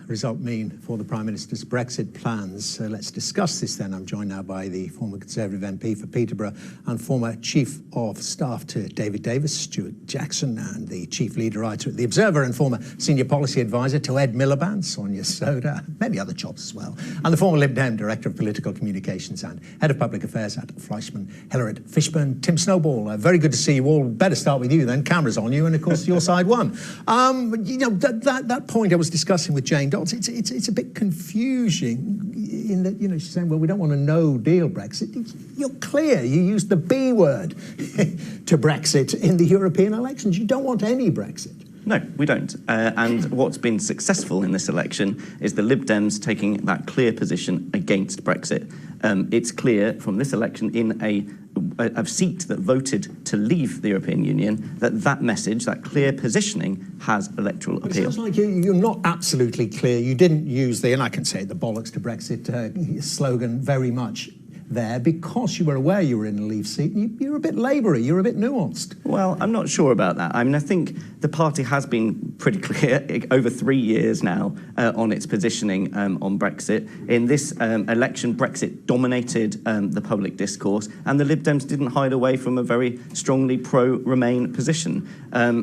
result mean for the Prime Minister's Brexit plans? So let's discuss this then. I'm joined now by the former Conservative MP for Peterborough and former Chief of Staff to David Davis, Stewart Jackson, and the Chief Lead Writer at The Observer and former Senior Policy Advisor to Ed Miliband, Sonia Sodha, many other jobs as well, and the former Lib Dem Director of Political Communications and Head of Public Affairs at Fleishmanhillared Fishburn, Tim Snowball. Very good to see you all. Better start with you then. Cameras on you, and of course your side won. You know, that point I was discussing with Jane Dodds, it's a bit confusing in that, you know, she's saying, well, we don't want a no-deal Brexit. You're clear. You used the B word to Brexit in the European elections. You don't want any Brexit. No, we don't. And what's been successful in this election is the Lib Dems taking that clear position against Brexit. It's clear from this election in a seat that voted to leave the European Union that message, that clear positioning, has electoral appeal. It sounds like you're not absolutely clear. You didn't use the, and I can say the bollocks to Brexit slogan very much there because you were aware you were in a Leave seat. You're a bit Laboury, you're a bit nuanced. Well, I'm not sure about that. I mean, I think the party has been pretty clear over 3 years now on its positioning on Brexit. In this election, Brexit dominated the public discourse, and the Lib Dems didn't hide away from a very strongly pro-Remain position.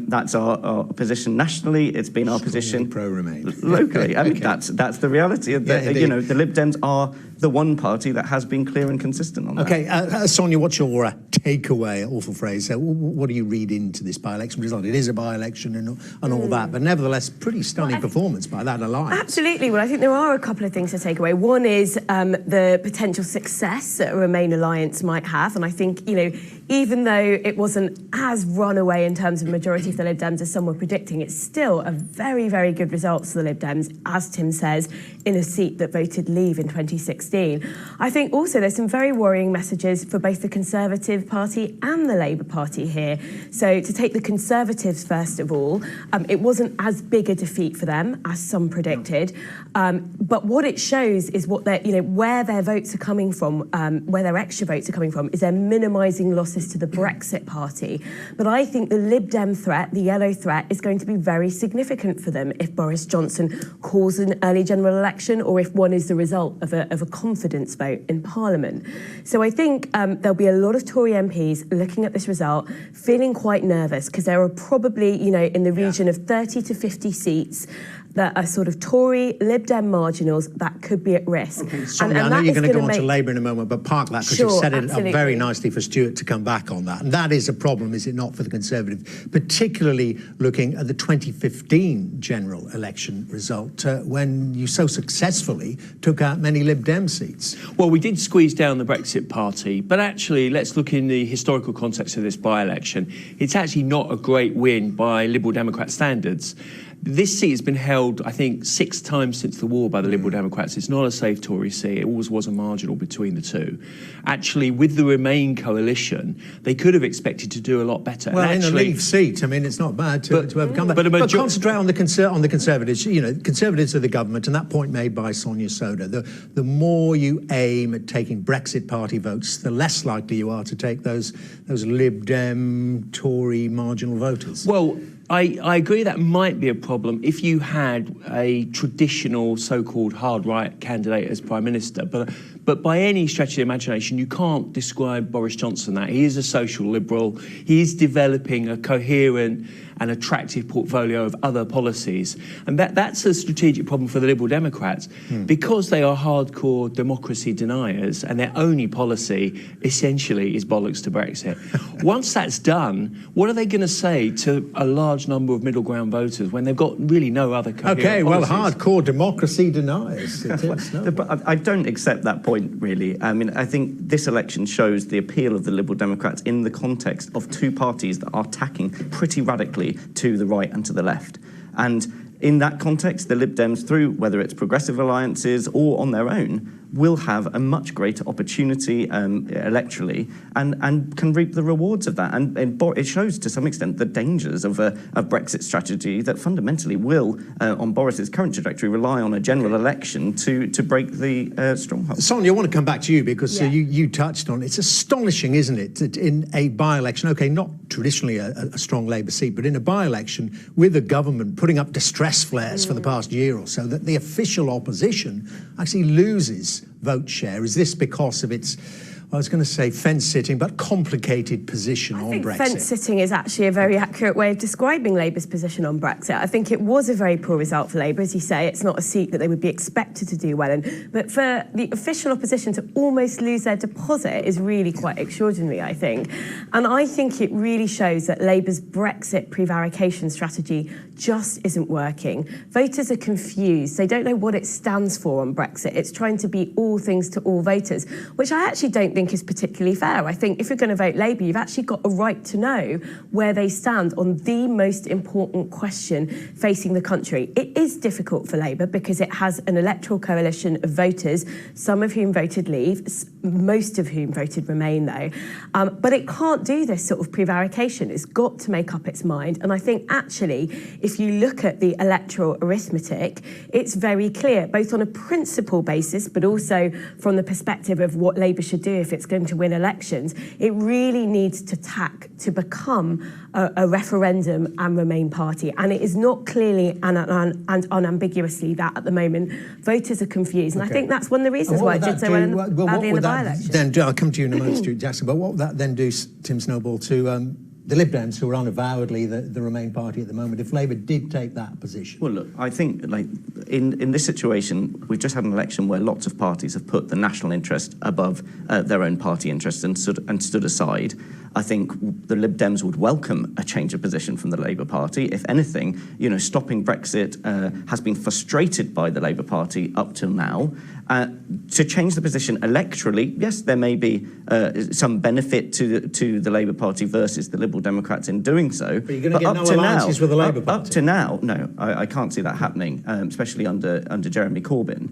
That's our position nationally. It's been our position pro-Remain locally. I mean, okay. that's the reality. You know, the Lib Dems are the one party that has been clear and consistent on that. Okay, Sonia, what's your takeaway, awful phrase, what do you read into this by-election result? It is a by-election and all that, but nevertheless, pretty stunning performance by that alliance. Absolutely. Well, I think there are a couple of things to take away. One is the potential success that a Remain alliance might have, and I think, you know, even though it wasn't as runaway in terms of majority for the Lib Dems as some were predicting, it's still a very, very good result for the Lib Dems, as Tim says, in a seat that voted Leave in 2016. I think also there's some very worrying messages for both the Conservative Party and the Labour Party here. So to take the Conservatives first of all, it wasn't as big a defeat for them as some predicted, but what it shows is what they're, you know, where their votes are coming from, where their extra votes are coming from, is they're minimising losses to the Brexit Party. But I think the Lib Dem threat, the yellow threat, is going to be very significant for them if Boris Johnson calls an early general election or if one is the result of a confidence vote in Parliament. So I think there'll be a lot of Tory MPs looking at this result, feeling quite nervous because there are probably, you know, in the region of 30 to 50 seats that are sort of Tory, Lib Dem marginals that could be at risk. Okay, Sonia, I know you're going to go on to Labour in a moment, but park that because you've set it up very nicely for Stewart to come back on that. And that is a problem, is it not, for the Conservative, particularly looking at the 2015 general election result when you so successfully took out many Lib Dem seats. Well, we did squeeze down the Brexit Party, but actually, let's look in the historical context of this by-election. It's actually not a great win by Liberal Democrat standards. This seat has been held, I think, 6 times since the war by the Liberal Democrats. It's not a safe Tory seat. It always was a marginal between the two. Actually, with the Remain coalition, they could have expected to do a lot better. Well, and actually, in a Leave seat, I mean, it's not bad to overcome that. But concentrate on the Conservatives. You know, Conservatives are the government, and that point made by Sonia Sodha. The more you aim at taking Brexit Party votes, the less likely you are to take those Lib Dem, Tory marginal voters. Well, I agree that might be a problem if you had a traditional so-called hard right candidate as Prime Minister, but by any stretch of the imagination, you can't describe Boris Johnson that. He is a social liberal. He is developing a coherent and attractive portfolio of other policies. And that's a strategic problem for the Liberal Democrats because they are hardcore democracy deniers and their only policy essentially is bollocks to Brexit. Once that's done, what are they going to say to a large number of middle ground voters when they've got really no other coherent Okay, well, policies? hardcore democracy deniers. But I don't accept that point, really. I mean, I think this election shows the appeal of the Liberal Democrats in the context of two parties that are tacking pretty radically to the right and to the left. And in that context, the Lib Dems, through whether it's progressive alliances or on their own, will have a much greater opportunity electorally and can reap the rewards of that. And it shows to some extent the dangers of a Brexit strategy that fundamentally will, on Boris's current trajectory, rely on a general election to break the stronghold. Sonia, I want to come back to you because you touched on it. It's astonishing, isn't it, that in a by-election, okay, not traditionally a strong Labour seat, but in a by-election with a government putting up distress flares for the past year or so, that the official opposition actually loses vote share. Is this because of its, I was going to say fence-sitting, but complicated position on Brexit? Fence-sitting is actually a very accurate way of describing Labour's position on Brexit. I think it was a very poor result for Labour. As you say, it's not a seat that they would be expected to do well in. But for the official opposition to almost lose their deposit is really quite extraordinary, I think. And I think it really shows that Labour's Brexit prevarication strategy just isn't working. Voters are confused. They don't know what it stands for on Brexit. It's trying to be all things to all voters, which I actually don't think is particularly fair. I think if you're going to vote Labour, you've actually got a right to know where they stand on the most important question facing the country. It is difficult for Labour because it has an electoral coalition of voters, some of whom voted Leave, most of whom voted Remain, though. But it can't do this sort of prevarication. It's got to make up its mind. And I think actually, if you look at the electoral arithmetic, it's very clear, both on a principle basis, but also from the perspective of what Labour should do if it's going to win elections. It really needs to tack to become a referendum and Remain party. And it is not clearly and unambiguously that at the moment. Voters are confused. And I think that's one of the reasons why it did so well badly in the by-election. Then I'll come to you in a moment, Stewart Jackson, but what would that then do, Tim Snowball, to the Lib Dems, who are unavowedly the Remain party at the moment, if Labour did take that position? Well, look, I think in this situation, we've just had an election where lots of parties have put the national interest above their own party interests and stood aside. I think the Lib Dems would welcome a change of position from the Labour Party. If anything, stopping Brexit has been frustrated by the Labour Party up till now. To change the position electorally, yes, there may be some benefit to the Labour Party versus the Liberal Democrats in doing so. But you're going to get no alliances with the Labour Party? Up to now, no, I can't see that happening, especially under Jeremy Corbyn.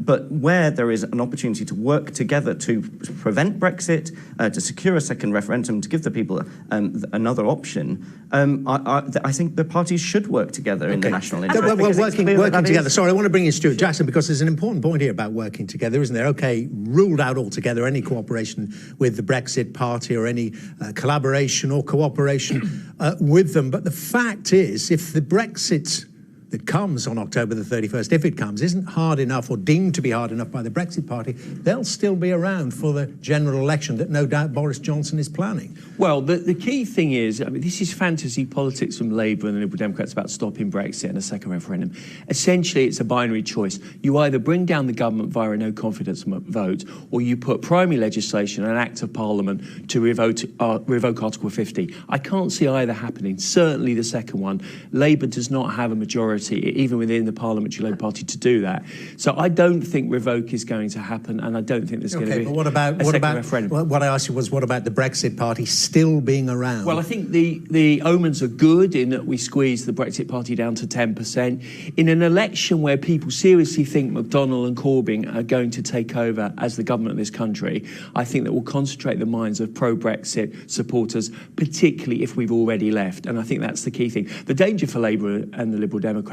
But where there is an opportunity to work together to prevent Brexit, to secure a second referendum, to give the people another option, I think the parties should work together in the national interest. Well, working together. Sorry, I want to bring in Stewart Jackson because there's an important point here about working together, isn't there? Okay, ruled out altogether any cooperation with the Brexit Party or any collaboration or cooperation with them. But the fact is, if the Brexit that comes on October the 31st, if it comes, isn't hard enough or deemed to be hard enough by the Brexit Party, they'll still be around for the general election that no doubt Boris Johnson is planning. Well, the key thing is, this is fantasy politics from Labour and the Liberal Democrats about stopping Brexit and a second referendum. Essentially, it's a binary choice. You either bring down the government via a no-confidence vote, or you put primary legislation, an act of Parliament, to revoke Article 50. I can't see either happening. Certainly the second one. Labour does not have a majority, even within the Parliamentary Labour Party, to do that. So I don't think revoke is going to happen, and I don't think there's going to be a second referendum. What I asked you was, what about the Brexit Party still being around? Well, I think the omens are good in that we squeezed the Brexit Party down to 10%. In an election where people seriously think McDonnell and Corbyn are going to take over as the government of this country, I think that will concentrate the minds of pro-Brexit supporters, particularly if we've already left. And I think that's the key thing. The danger for Labour and the Liberal Democrats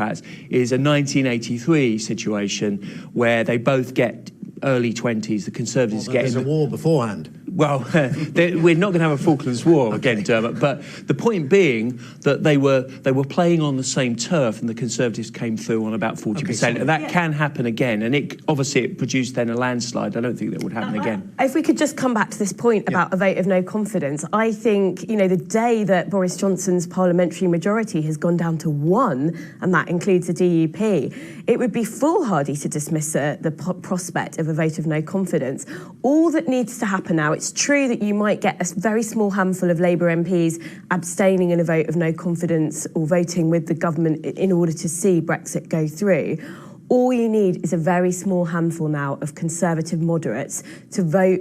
is a 1983 situation where they both get early 20s, the Conservatives get... There's a war beforehand. Well, we're not going to have a Falklands War again, Dermot, but the point being that they were playing on the same turf and the Conservatives came through on about 40%. And that can happen again. And it produced then a landslide. I don't think that would happen again. If we could just come back to this point about a vote of no confidence, I think, the day that Boris Johnson's parliamentary majority has gone down to 1, and that includes the DUP, it would be foolhardy to dismiss the prospect of a vote of no confidence. All that needs to happen now, it's true that you might get a very small handful of Labour MPs abstaining in a vote of no confidence or voting with the government in order to see Brexit go through. All you need is a very small handful now of Conservative moderates to vote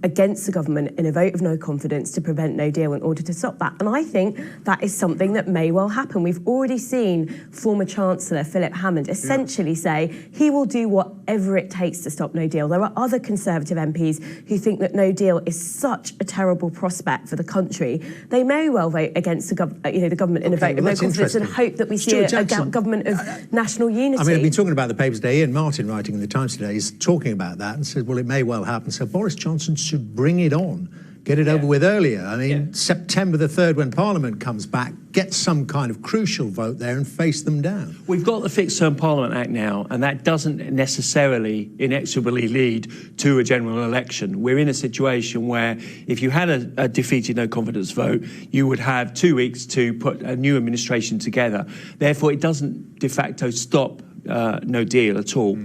against the government in a vote of no confidence to prevent no deal in order to stop that. And I think that is something that may well happen. We've already seen former Chancellor Philip Hammond essentially say he will do whatever it takes to stop no deal. There are other Conservative MPs who think that no deal is such a terrible prospect for the country. They may well vote against the government in a vote of no confidence and hope that we see a government of national unity. I mean, I've been talking about the papers today. Ian Martin, writing in the Times today, is talking about that and says, well, it may well happen. So Boris Johnson should bring it on, get it over with earlier. I mean, September the 3rd, when Parliament comes back, get some kind of crucial vote there and face them down. We've got the Fixed Term Parliament Act now, and that doesn't necessarily inexorably lead to a general election. We're in a situation where if you had a defeated no confidence vote, you would have 2 weeks to put a new administration together. Therefore, it doesn't de facto stop no deal at all.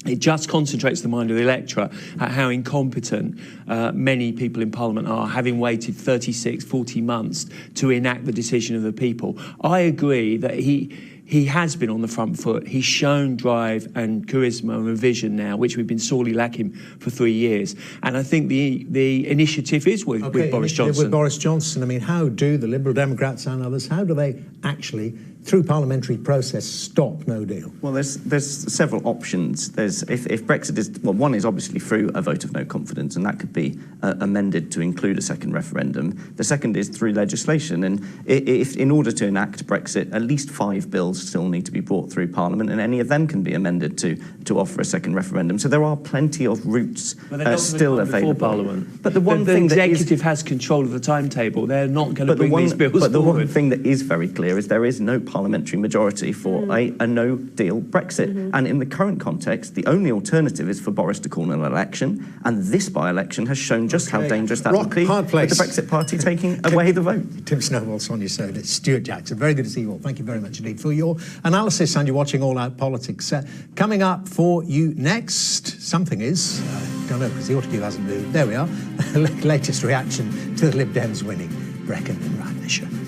It just concentrates the mind of the electorate at how incompetent many people in Parliament are, having waited 36, 40 months to enact the decision of the people. I agree that he has been on the front foot. He's shown drive and charisma and vision now, which we've been sorely lacking for 3 years. And I think the initiative is with Boris Johnson. With Boris Johnson, I mean, how do the Liberal Democrats and others, how do they actually, through parliamentary process, stop no deal? Well, there's several options. If Brexit is, well, one is obviously through a vote of no confidence, and that could be amended to include a second referendum. The second is through legislation, and if in order to enact Brexit, at least 5 bills still need to be brought through Parliament, and any of them can be amended to offer a second referendum. So there are plenty of routes still available. Parliament. But the one thing the executive has control of the timetable. They're not going to bring these bills forward. But the one thing that is very clear is there is no parliamentary majority for a no-deal Brexit. And in the current context, the only alternative is for Boris to call an election, and this by-election has shown just how dangerous that would be, with the Brexit Party taking away the vote. Tim Snowball, Sonia Sodha, Stewart Jackson, very good to see you all. Thank you very much indeed for your analysis, and you're watching All Out Politics. Coming up for you next, something is, don't know, because the autocue hasn't moved. There we are. Latest reaction to the Lib Dems winning Brecon and Rhymneyshire.